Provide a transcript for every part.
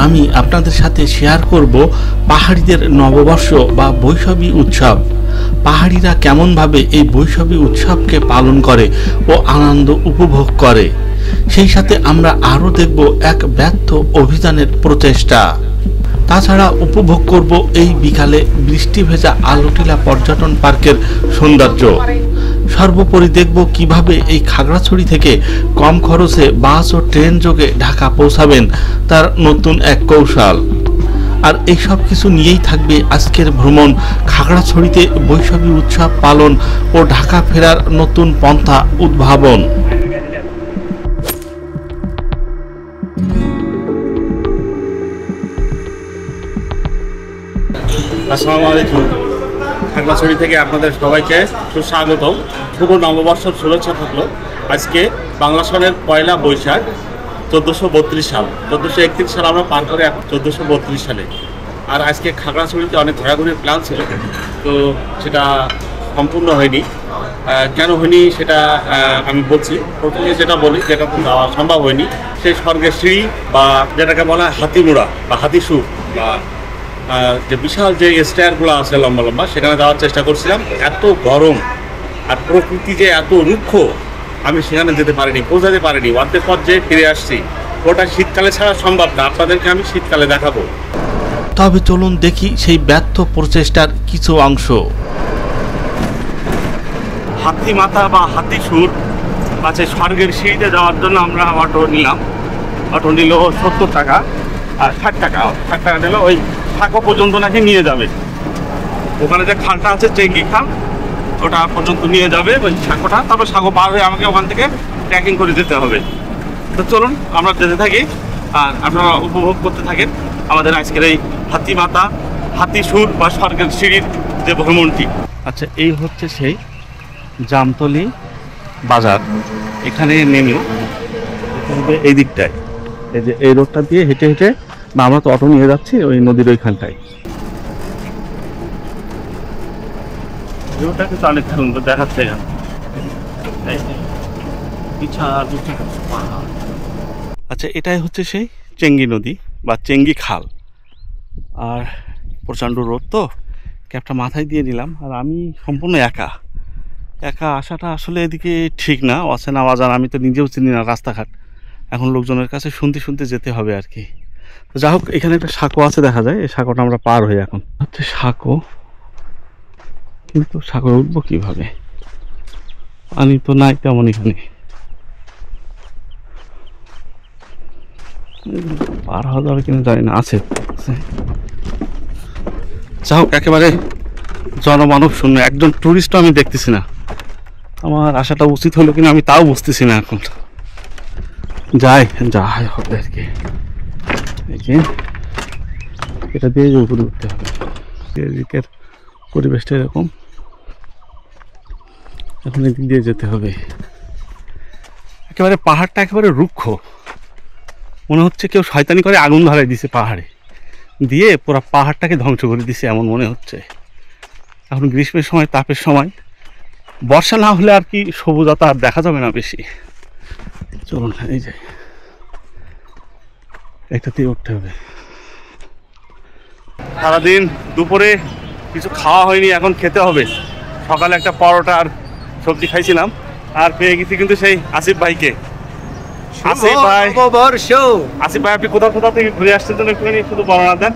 আমি আপনাদের সাথে শেয়ার করব পাহাড়িদের নববর্ষ বা বৈশাখী উৎসব। পাহাড়িরা কেমনভাবে এই বৈশাখী উৎসবকে পালন করে ও আনন্দ উপভোগ করে। সেই সাথে আমরা আরও দেখব এক ব্যর্থ অভিযানের প্রচেষ্টা। তাছাড়া উপভোগ করব এই বিকালে বৃষ্টি ভেজা আলুটিলা পর্যটন পার্কের সৌন্দর্য। সর্বোপরি দেখব কিভাবে এই খাগড়াছড়ি থেকে কম খরচে বাস ও ট্রেন যোগে ঢাকা পৌঁছাবেন তার নতুন এক কৌশল। আর এই সব কিছু নিয়েই থাকবে আজকের ভ্রমণ, খাগড়াছড়িতে বৈশাখী উৎসব পালন ও ঢাকা ফেরার নতুন পন্থা উদ্ভাবন। আসসালামু আলাইকুম। খাগড়াছড়ি থেকে আপনাদের সবাইকে সুস্বাগতম। শুভ নববর্ষের শুভেচ্ছা থাকলো। আজকে বাংলা সনের পয়লা বৈশাখ 1432 সাল। 1431 সাল আমরা পার করে এখন 1432 সালে। আর আজকে খাগড়াছড়িতে অনেক ঘোরাঘুরির প্ল্যান ছিল, তো সেটা সম্পূর্ণ হয়নি। কেন হয়নি সেটা আমি বলছি। প্রথমে যেটা বলি, যেটা তো যাওয়া সম্ভব হয়নি, সেই স্বর্গের সিঁড়ি বা যেটাকে বলা হয় হাতিমুড়া বা হাতিসুর বা যে বিশাল যে স্টেয়ারগুলো আছে লম্বা লম্বা, সেখানে যাওয়ার চেষ্টা করছিলাম। এত গরম আর প্রকৃতি যে এত রুক্ষ, আমি সেখানে যেতে পারিনি, পৌঁছাতে পারিনি। অর্ধেক পথ যে ফিরে আসছি, ওটা শীতকালে ছাড়া সম্ভব না। আপনাদেরকে আমি শীতকালে দেখাবো। তবে চলুন দেখি সেই ব্যর্থ প্রচেষ্টার কিছু অংশ। হাতিমাথা বা হাতিসুর বা সেই স্বর্গের সিঁড়িতে যাওয়ার জন্য আমরা অটো নিলাম। অটো নিল 70 টাকা আর 60 টাকা নিল। ওই সাঁকো পর্যন্ত নাকি নিয়ে যাবে। ওখানে যে খালটা আছে চেঙ্গি খাল, ওটা পর্যন্ত নিয়ে যাবে ওই সাঁকোটা। তারপর সাঁকো পার হয়ে আমাকে ওখান থেকে ট্রেকিং করে যেতে হবে। তো চলুন আমরা যেতে থাকি আর আপনারা উপভোগ করতে থাকেন আমাদের আজকের এই হাতিমাথা হাতিসুর বা স্বর্গের সিঁড়ির যে ভ্রমণটি। আচ্ছা, এই হচ্ছে সেই জামতলি বাজার। এখানে নেমে এই দিকটায়, এই যে এই রোডটা দিয়ে হেঁটে হেঁটে, বা আমরা তো অটো নিয়ে যাচ্ছি ওই নদীর ওইখানটায়। ভিউটা কিন্তু অনেক সুন্দর দেখাচ্ছে। আচ্ছা, এটাই হচ্ছে সেই চেঙ্গি নদী বা চেঙ্গি খাল। আর প্রচণ্ড রোদ, তো ক্যাপটা মাথায় দিয়ে নিলাম। আর আমি সম্পূর্ণ একা আসাটা আসলে এদিকে ঠিক না, অচেনা বাজার, আমি তো নিজেও চিনি না রাস্তাঘাট। এখন লোকজনের কাছে শুনতে শুনতে যেতে হবে আর কি। তো যা হোক, এখানে একটা সাঁকো আছে দেখা যায়, এই সাঁকোটা আমরা পার হই। এখন হচ্ছে সাঁকো, কিন্তু সাঁকোয় উঠবো কিভাবে? পানি তো নাই তেমন এখানে। পার হওয়া যাবে কিনা জানি না। আছে। যা হোক, একেবারে জনমানব শূন্য, একজন টুরিস্টও আমি দেখতেছি না। আমার আসাটা উচিত হলো কিনা আমি তাও বুঝতেছি না এখন। যাই হবে আর কি। এই যে এটা দিয়ে উপরে উঠতে হবে। এদিকের পরিবেশটা এরকম, এখন এদিক দিয়ে যেতে হবে। একেবারে পাহাড়টা একেবারে রুক্ষ, মনে হচ্ছে কেউ শয়তানি করে আগুন ধরাই দিছে পাহাড়ে, দিয়ে পুরো পাহাড়টাকে ধ্বংস করে দিছে এমন মনে হচ্ছে। এখন গ্রীষ্মের সময়, তাপের সময়, বর্ষা না হলে আর কি সবুজতা আর দেখা যাবে না বেশি। চলুন, এই যে একটাতেই উঠতে হবে। সারাদিন দুপুরে কিছু খাওয়া হয়নি, এখন খেতে হবে। সকালে একটা পরোটা আর সবজি খাইছিলাম, আর পেয়ে গেছি কিন্তু সেই আসিফ ভাইকে। আসিফ ভাই, আপনি কোথাও থেকে ঘুরে আসছেন জন্য একটুখানি শুধু বর্ণনা দেন।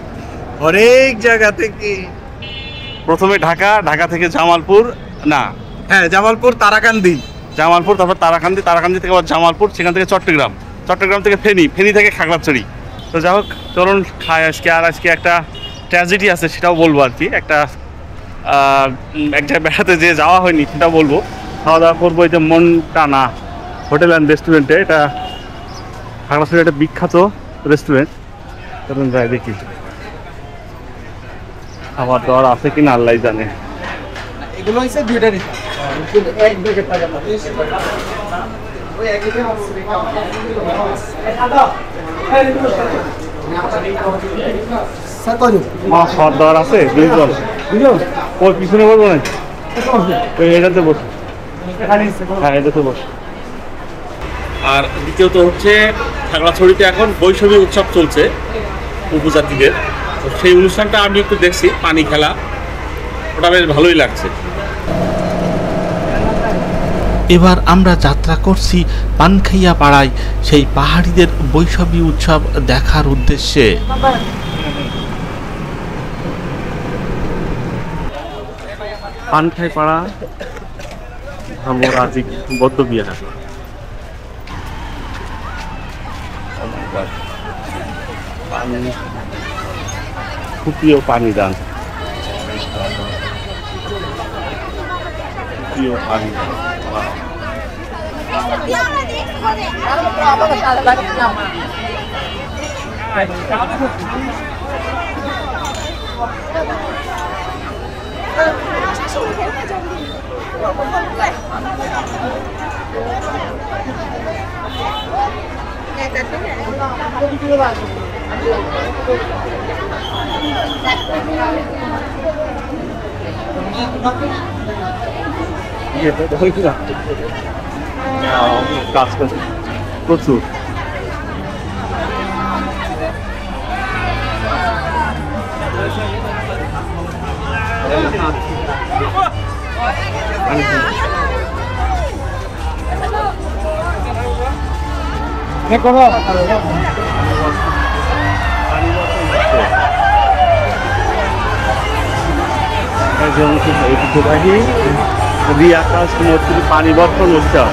অনেক জায়গা থেকে। প্রথমে ঢাকা থেকে জামালপুর, না হ্যাঁ জামালপুর, তারাকান্দি, জামালপুর, তারপর তারাকান্দি থেকে আবার জামালপুর, সেখান থেকে চট্টগ্রাম থেকে ফেনী থেকে খাগড়াছড়ি। তো যাই হোক, চলুন খাই আজকে। আর আজকে একটা ট্র্যাজেডি আছে, সেটাও বলবো আর কি। এক জায়গায় বেড়াতে যে যাওয়া হয়নি সেটাও বলবো। খাওয়া দাওয়া করবো এই যে মনটানা হোটেল অ্যান্ড রেস্টুরেন্টে। এটা খাগড়াছড়ি একটা বিখ্যাত রেস্টুরেন্ট। চলুন যাই দেখি খাবার দাবার আছে কিনা আল্লাহ জানে। এগুলো হইছে দুইটারই এক ব্যাগের টাকা না। ওই একই খাবার দাবার আছে দুইজন। ওর পিছনে বলবো না, এটাতে বসে। হ্যাঁ, এটাতে বসে। আর দ্বিতীয়ত হচ্ছে খাগড়াছড়িতে এখন বৈশাখী উৎসব চলছে। উপজাতিদের। তো সেই অনুষ্ঠানটা আমি একটু দেখছি, পানি খেলা, ওটা বেশ ভালোই লাগছে। এবার আমরা যাত্রা করছি পানখাইয়া পাড়ায় সেই পাহাড়িদের বৈশাখী উৎসব দেখার উদ্দেশ্যে। পানখাই পাড়া ধর্মরাজিক বৌদ্ধ বিহার। খুপিও পানি দান, খুপিও পানি দান। প্রচুর ঐতিহ্যবাহী রিয়াকাশ মূর্তির পানি বর্ষণ উৎসব।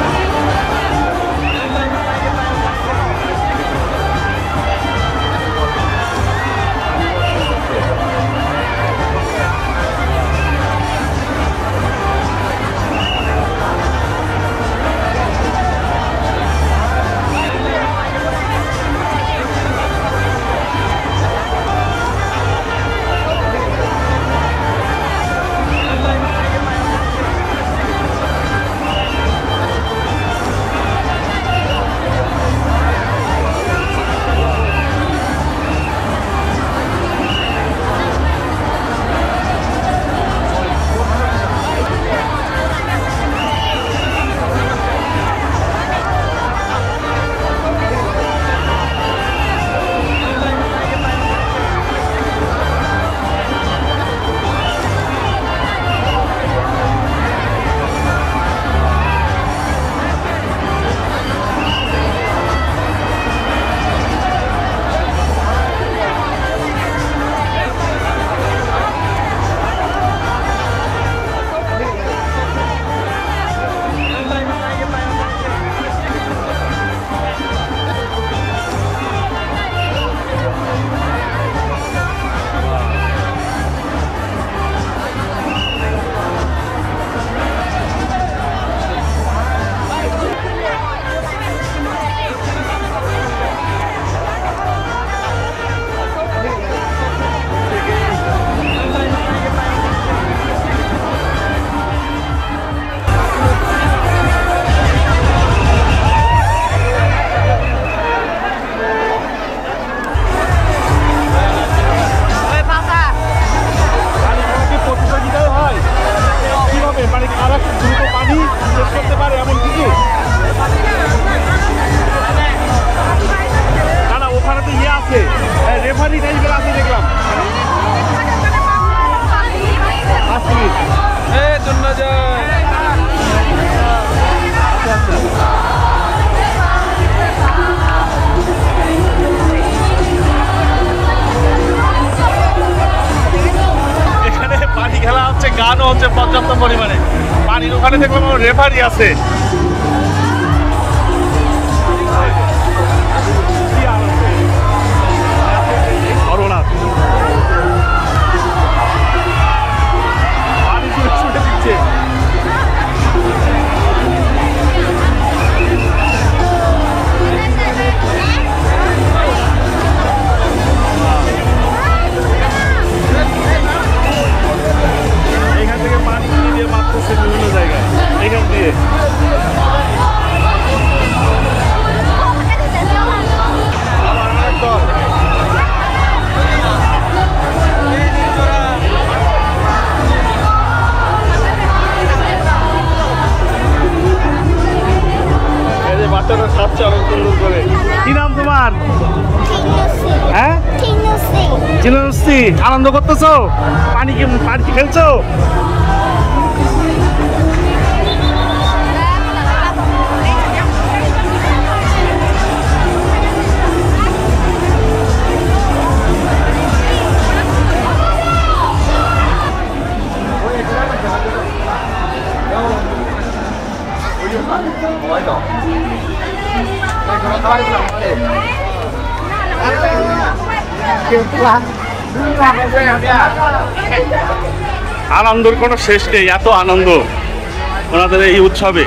গানও হচ্ছে পর্যাপ্ত পরিমাণে। পানির ওখানে দেখলাম রেফারি আছে। পানি ছুটে দিচ্ছে। এখান থেকে পানি দিয়ে মারতেছে বিভিন্ন জায়গায়, এখান দিয়ে হ্যাঁ চিনছি আনন্দ করতেছো পানি খেলছো আনন্দের কোনো শেষ নেই, এত আনন্দ ওনাদের এই উৎসবে।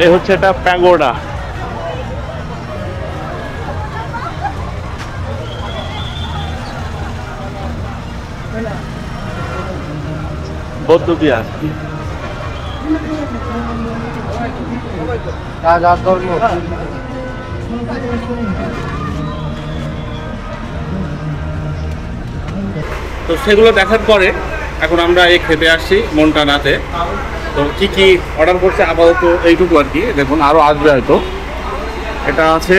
এই হচ্ছে এটা প্যাগোডা। বৌদ্ধ বিহার। তো সেগুলো দেখার পরে এখন আমরা এই খেতে আসছি মন্টানাতে। তো কি কি অর্ডার করছে আপাতত এইটুকু আর কি, দেখুন আরও আসবে হয়তো। এটা আছে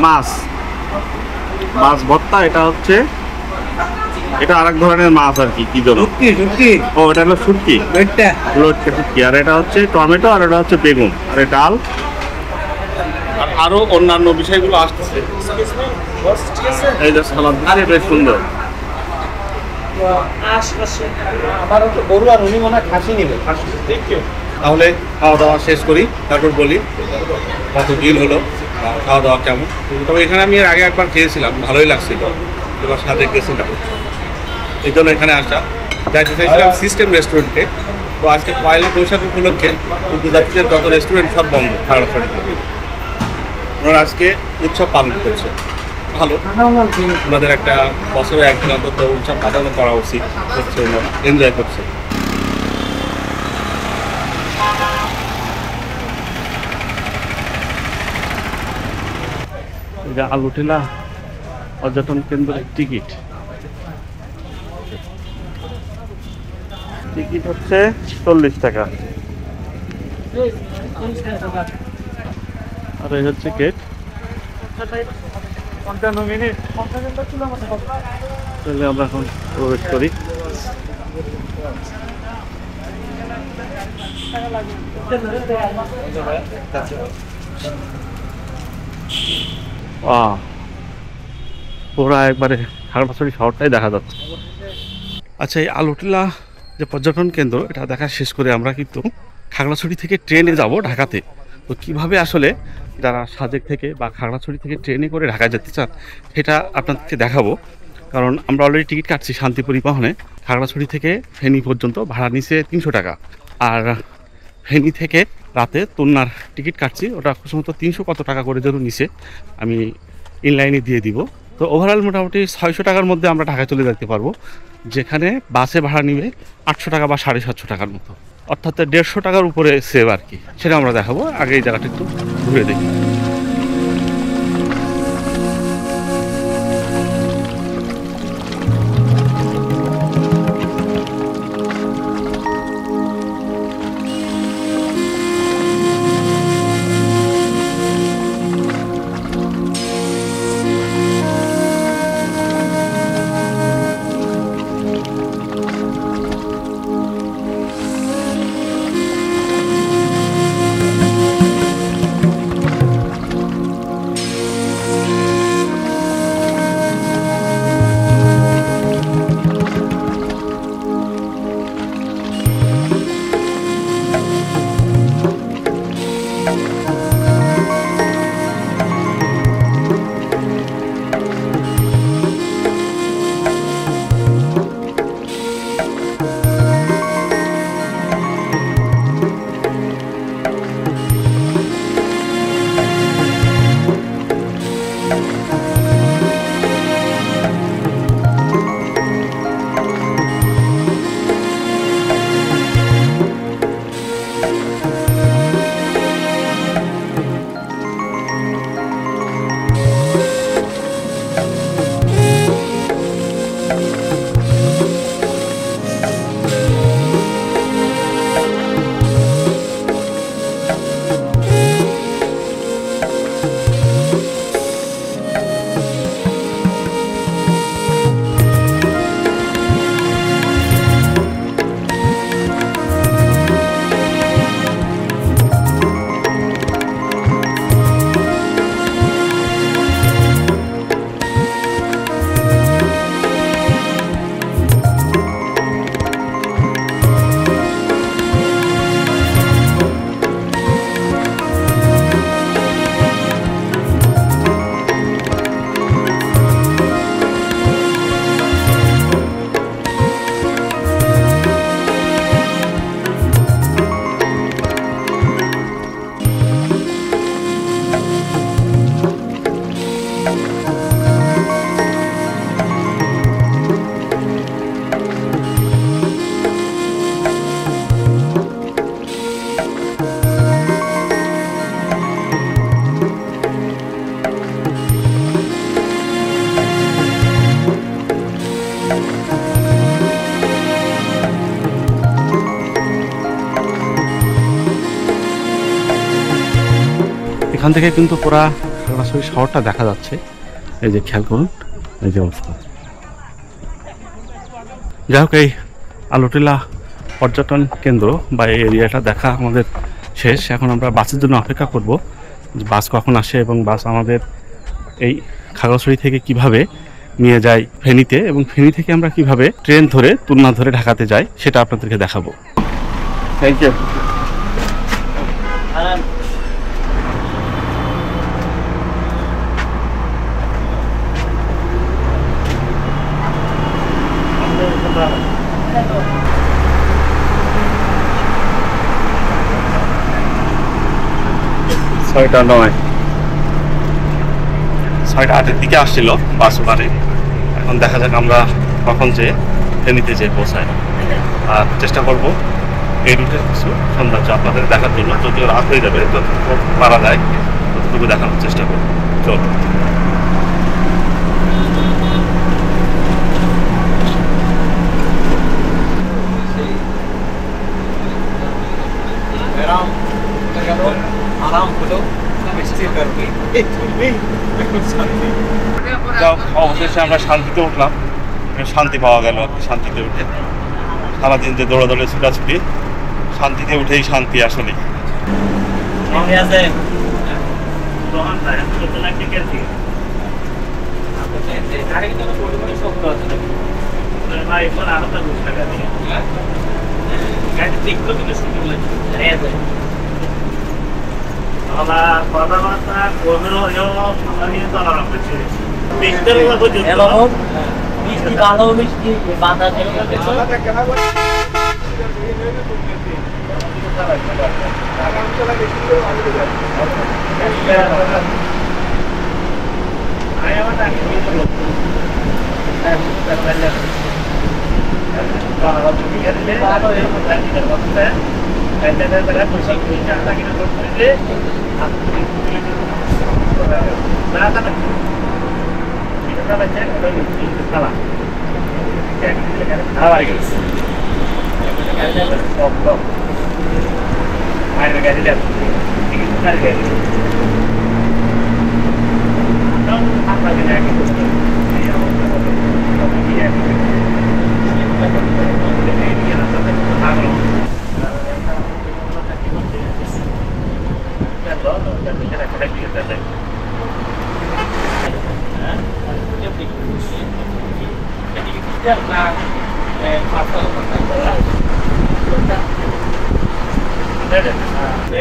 মাছ ভর্তা, এটা হচ্ছে এটা আরেক ধরনের মাছ আর কি, কি জন্য ও এটা হলো শুটকি, শুটকি। আর এটা হচ্ছে টমেটো, আর এটা হচ্ছে বেগুন, আর ডাল, আর আরো অন্যান্য বিষয়গুলো আসতেছে। এই যে সালাদ দিচ্ছে, বেশ সুন্দর। তাহলে খাওয়া দাওয়া শেষ করি, তারপর বলি কত বিল হলো, খাওয়া দাওয়া কেমন। তবে এখানে আমি এর আগে একবার খেয়েছিলাম, ভালোই লাগছিল, এবার সাথে গেছিলাম, এই জন্য এখানে আসা। যাইতে চাইছিলাম সিস্টেম রেস্টুরেন্টে। তো আজকে পয়লা বৈশাখ উপলক্ষে উর্দুজাতিদের যত রেস্টুরেন্ট সব বন্ধ, খাগড়াছড়িতে। ওনারা আজকে উৎসব পালন করছে, ভালো। ওনাদের একটা বছরে একদিন অন্তত উৎসব পালন করা উচিত, হচ্ছে ওনারা এনজয় করছে। এটা আলুটিলা পর্যটন কেন্দ্রের টিকিট হচ্ছে 40 টাকা। আর এই হচ্ছে গেট। তাহলে আমরা এখন প্রবেশ করি। পুরা একবারে খাগড়াছড়ি শহরটাই দেখা যাচ্ছে। আচ্ছা, এই আলুটিলা যে পর্যটন কেন্দ্র, এটা দেখা শেষ করে আমরা কিন্তু খাগড়াছড়ি থেকে ট্রেনে যাব ঢাকাতে। তো কিভাবে আসলে যারা সাজেক থেকে বা খাগড়াছড়ি থেকে ট্রেনে করে ঢাকায় যেতে চান সেটা আপনাদেরকে দেখাবো। কারণ আমরা অলরেডি টিকিট কাটছি শান্তি পরিবহনে। খাগড়াছড়ি থেকে ফেনী পর্যন্ত ভাড়া নিছে 300 টাকা, আর ফেনী থেকে রাতে তুলনার টিকিট কাটছি, ওটা সম্ভবত 300 কত টাকা করে যেন নিছে, আমি ইনলাইনে দিয়ে দিব। তো ওভারঅল মোটামুটি 600 টাকার মধ্যে আমরা ঢাকায় চলে যেতে পারবো, যেখানে বাসে ভাড়া নিবে 800 টাকা বা 750 টাকার মতো, অর্থাৎ 150 টাকার উপরে সেভ আর কি। সেটা আমরা দেখাবো। আগে এই জায়গাটা একটু ঘুরে দেখি। এখান থেকে কিন্তু পুরা খাগড়াছড়ি শহরটা দেখা যাচ্ছে। এই যে খেয়াল করুন, এই যে অবস্থা। যাই হোক, এই আলোটিলা পর্যটন কেন্দ্র বা এই এরিয়াটা দেখা আমাদের শেষ। এখন আমরা বাসের জন্য অপেক্ষা করব, বাস কখন আসে এবং বাস আমাদের এই খাগড়াছড়ি থেকে কিভাবে নিয়ে যায় ফেনীতে, এবং ফেনী থেকে আমরা কিভাবে ট্রেন ধরে তুলনা ধরে ঢাকাতে যাই সেটা আপনাদেরকে দেখাবো। Thank you. ছয়টা 8-এর দিকে আসছিল বাস ওখানে। এখন দেখা যাক আমরা কখন যে ফেনীতে যেয়ে পৌঁছাই, আর চেষ্টা করব এই রুটের কিছু সৌন্দর্য আপনাদের দেখার জন্য। যদিও রাত হয়ে যাবে, যতটুকু পারা যায় ততটুকু দেখানোর চেষ্টা করব। চল। অবশেষে আমরা শান্তিতে উঠলাম, শান্তি পাওয়া গেল আর কি। শান্তিতে উঠে সারাদিন যে দৌড়াদৌড়ে ছুটাছুটি, শান্তিতে উঠেই শান্তি আসলে। ভালো মিষ্টি বাঁধা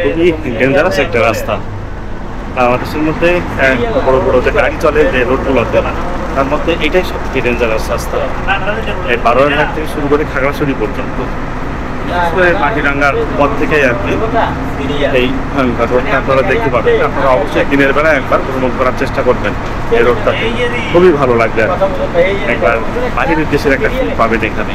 খুবই ডেঞ্জারাস একটা রাস্তা। বাংলাদেশের মধ্যে বড় বড় যে গাড়ি চলে যে রোডগুলোতে, তার মধ্যে এটাই সবথেকে ডেঞ্জারাস রাস্তা। এই 12-এর থেকে শুরু করে খাগড়াছড়ি পর্যন্ত মাটিরাঙ্গার পথ থেকে আর কি এই রোডটা আপনারা দেখতে পাবেন। আপনারা অবশ্যই দিনের বেলায় একবার ভ্রমণ করার চেষ্টা করবেন। এই রোডটা খুবই ভালো লাগবে, একবার বাহিরের দেশের একটা ফিল পাবেন এখানে।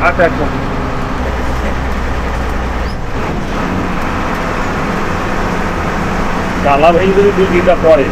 আচ্ছা আচ্ছা, ডালা ভেঙে যদি 2-3টা পরে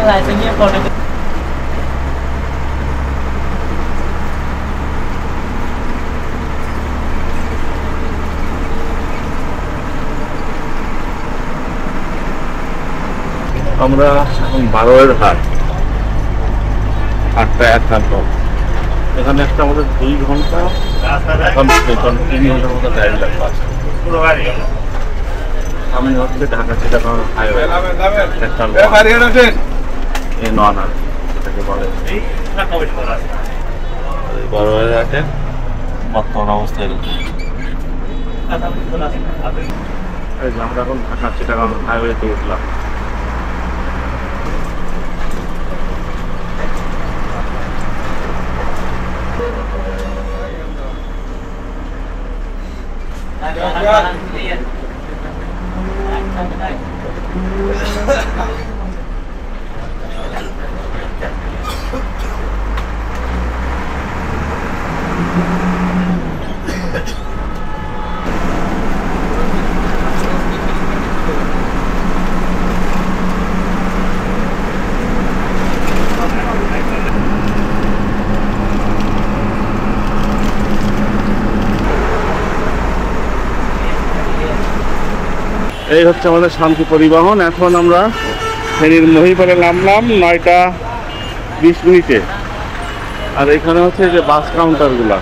লাইসেন্সিং করে আমরা এখন 12-এর হাট, 8টা 1 ঘন্টা। এখানে একটা আমাদের 2 ঘন্টা, এখন 3 ঘন্টার মতো টাইম লাগবে। আমি হচ্ছে ঢাকা চিটাগাং হাইওয়ে এই ননার এটাকে বলে। বড় হয়ে আছে বর্তমান অবস্থায় আমরা এখন ঢাকা চিটাগাং হাইওয়েতে উঠলাম। এই হচ্ছে আমাদের শান্তি পরিবহন। এখন আমরা ফেনীর মহিপালে নামলাম 9:20 আর এখানে হচ্ছে যে বাস কাউন্টারগুলো।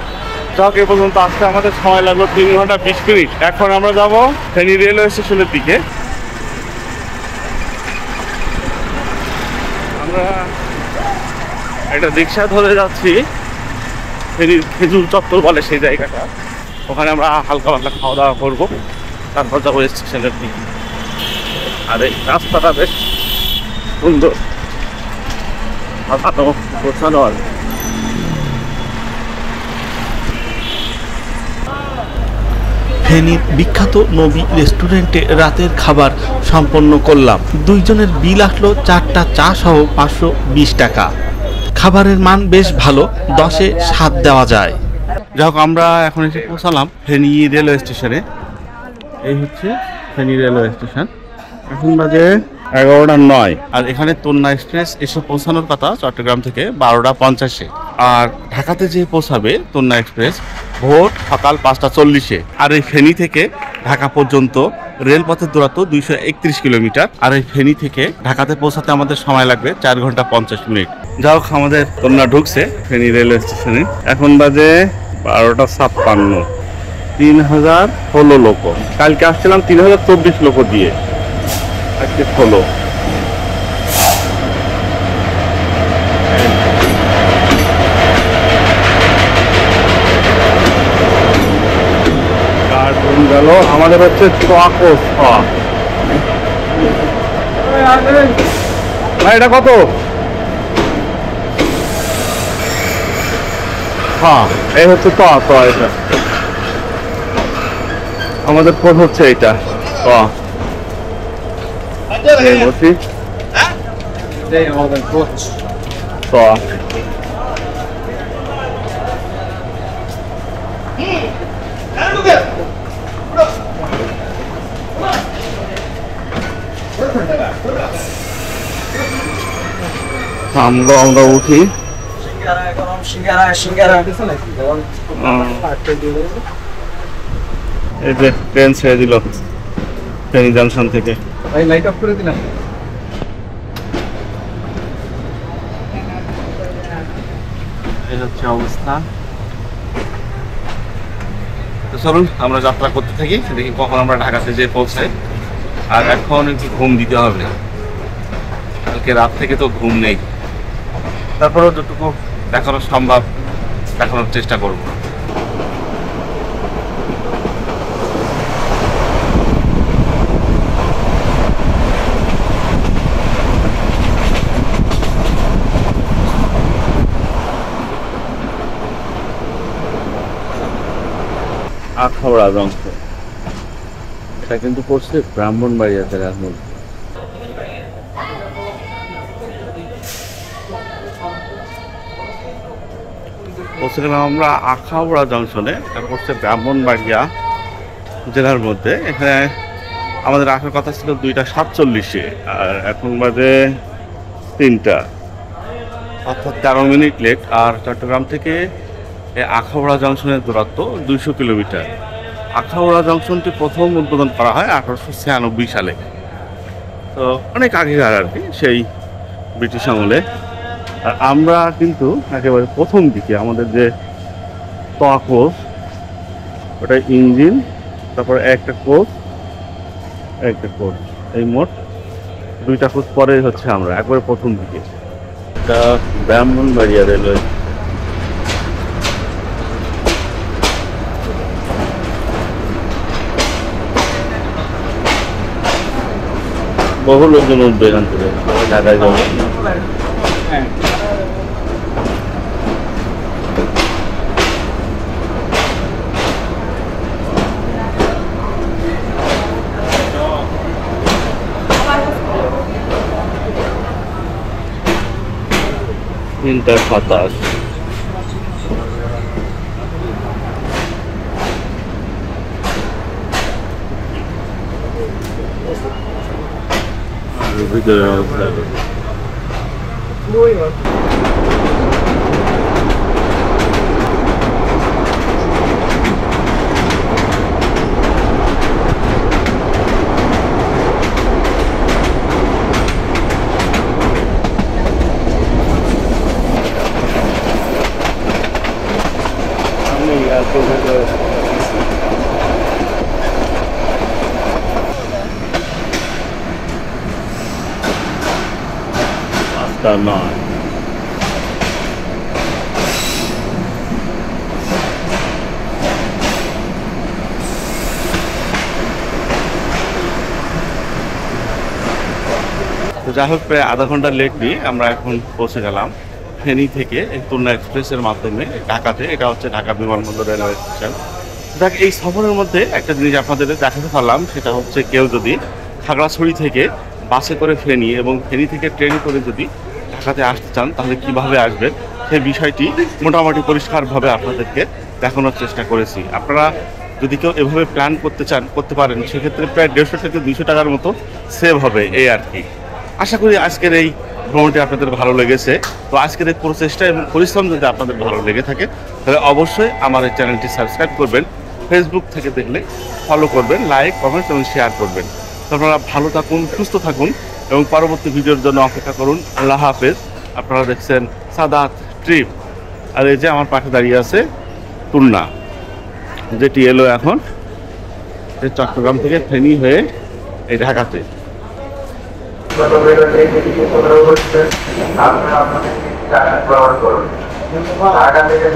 যাক, এ পর্যন্ত আসতে আমাদের সময় লাগলো 3 ঘন্টা 20 মিনিট। এখন আমরা যাব ফেনী রেলওয়ে স্টেশনের দিকে। আমরা একটা রিক্সা ধরে যাচ্ছি ফেনীর খেজুর চত্বর বলে সেই জায়গাটা, ওখানে আমরা হালকা পাতলা খাওয়া দাওয়া করবো, তারপর যাবো স্টেশনের দিকে। আর এই রাস্তাটা বেশ সুন্দর, গোছানো আর ফেনীর বিখ্যাত নবী রেস্টুরেন্টে রাতের খাবার সম্পন্ন করলাম। দুইজনের বিল আসলো 4টা চা সহ 520 টাকা। খাবারের মান বেশ ভালো, 10-এ 7 দেওয়া যায়। যাই হোক, আমরা এখন এসে পৌঁছালাম ফেনী রেলওয়ে স্টেশনে। এই হচ্ছে ফেনী রেলওয়ে স্টেশন। এখন বাজে 11:09 আর এখানে তন্না এক্সপ্রেস এসে পৌঁছানোর কথা চট্টগ্রাম থেকে 12:50-এ। আর ঢাকাতে যে পৌঁছাবে তন্না এক্সপ্রেস ভোর সকাল 5:40-এ। আর এই ফেনী থেকে ঢাকা পর্যন্ত রেলপথের দূরত্ব 231 কিলোমিটার। আর এই ফেনী থেকে ঢাকাতে পৌঁছাতে আমাদের সময় লাগবে 4 ঘন্টা 50 মিনিট। যাই হোক, আমাদের তন্না ঢুকছে ফেনী রেলওয়ে স্টেশনে। এখন বাজে 12:56। 3016 লোক। কালকে আসছিলাম 3024 লোক দিয়ে, আজকে 16। গেল আমাদের হচ্ছে এটা কত? হ্যাঁ, এই হচ্ছে এটা আমাদের কোড হচ্ছে এইটা। আমরা উঠি। এই যে ট্রেন ছেড়ে দিল ফেনী জংশন থেকে। লাইট অফ করে দিলাম। এই হচ্ছে অবস্থা। তো চলুন আমরা যাত্রা করতে থাকি, দেখি কখন আমরা ঢাকাতে যেয়ে পৌঁছাই। আর এখন একটু ঘুম দিতে হবে, কালকে রাত থেকে তো ঘুম নেই। তারপরেও যতটুকু দেখানো সম্ভব দেখানোর চেষ্টা করব। আখাউড়া জংশন, এটা কিন্তু পড়ছে ব্রাহ্মণবাড়িয়া জেলার মধ্যে। পৌঁছেছিলাম আমরা আখাউড়া জংশনে, এটা পড়ছে ব্রাহ্মণবাড়িয়া জেলার মধ্যে। এখানে আমাদের আসার কথা ছিল 2:47, আর এখন বাজে 3টা, অর্থাৎ 13 মিনিট লেট। আর চট্টগ্রাম থেকে আখাউড়া জংশনের দূরত্ব 200 কিলোমিটার। আখাউড়া জংশনটি প্রথম উদ্বোধন করা হয় 1896 সালে, তো অনেক আগেকার আর কি, সেই ব্রিটিশ আমলে। আর আমরা কিন্তু একেবারে প্রথম দিকে, আমাদের যে কোচ ওটা ইঞ্জিন, তারপরে একটা কোচ, এই মোট 2টা কোচ পরে হচ্ছে আমরা একবারে প্রথম দিকে। এটা ব্রাহ্মণবাড়িয়া রেলওয়ে। বহু লোকজন উঠবে এখান থেকে, আমরা ঢাকায় যাবো। হ্যাঁ তিনটা 27। ভিতরে অবস্থা রাস্তা নয়। তো যাই হোক, প্রায় আধা ঘন্টা লেট নিয়ে আমরা এখন পৌঁছে গেলাম ফেনী থেকে এই তুলনা এক্সপ্রেসের মাধ্যমে ঢাকাতে। এটা হচ্ছে ঢাকা বিমানবন্দর রেলওয়ে স্টেশন। দেখ, এই সফরের মধ্যে একটা জিনিস আপনাদের দেখাতে পারলাম, সেটা হচ্ছে কেউ যদি খাগড়াছড়ি থেকে বাসে করে ফেনী এবং ফেনী থেকে ট্রেনে করে যদি ঢাকাতে আসতে চান তাহলে কিভাবে আসবেন সেই বিষয়টি মোটামুটি পরিষ্কারভাবে আপনাদেরকে দেখানোর চেষ্টা করেছি। আপনারা যদি কেউ এভাবে প্ল্যান করতে চান, করতে পারেন, সেক্ষেত্রে প্রায় 150 থেকে 200 টাকার মতো সেভ হবে, এই আর কি। আশা করি আজকের এই ভ্রমণটি আপনাদের ভালো লেগেছে। তো আজকের এই প্রচেষ্টা এবং পরিশ্রম যদি আপনাদের ভালো লেগে থাকে তাহলে অবশ্যই আমার এই চ্যানেলটি সাবস্ক্রাইব করবেন, ফেসবুক থেকে দেখলে ফলো করবেন, লাইক, কমেন্ট এবং শেয়ার করবেন। তো আপনারা ভালো থাকুন, সুস্থ থাকুন এবং পরবর্তী ভিডিওর জন্য অপেক্ষা করুন। আল্লাহ হাফেজ। আপনারা দেখছেন সাদাত ট্রিপ। আর এই যে আমার পাশে দাঁড়িয়ে আছে তুলনা, যেটি এলো এখন চট্টগ্রাম থেকে ফেনী হয়ে এই ঢাকাতে। আপনারা আপনাদের গ্রহণ করুন। ঢাকা থেকে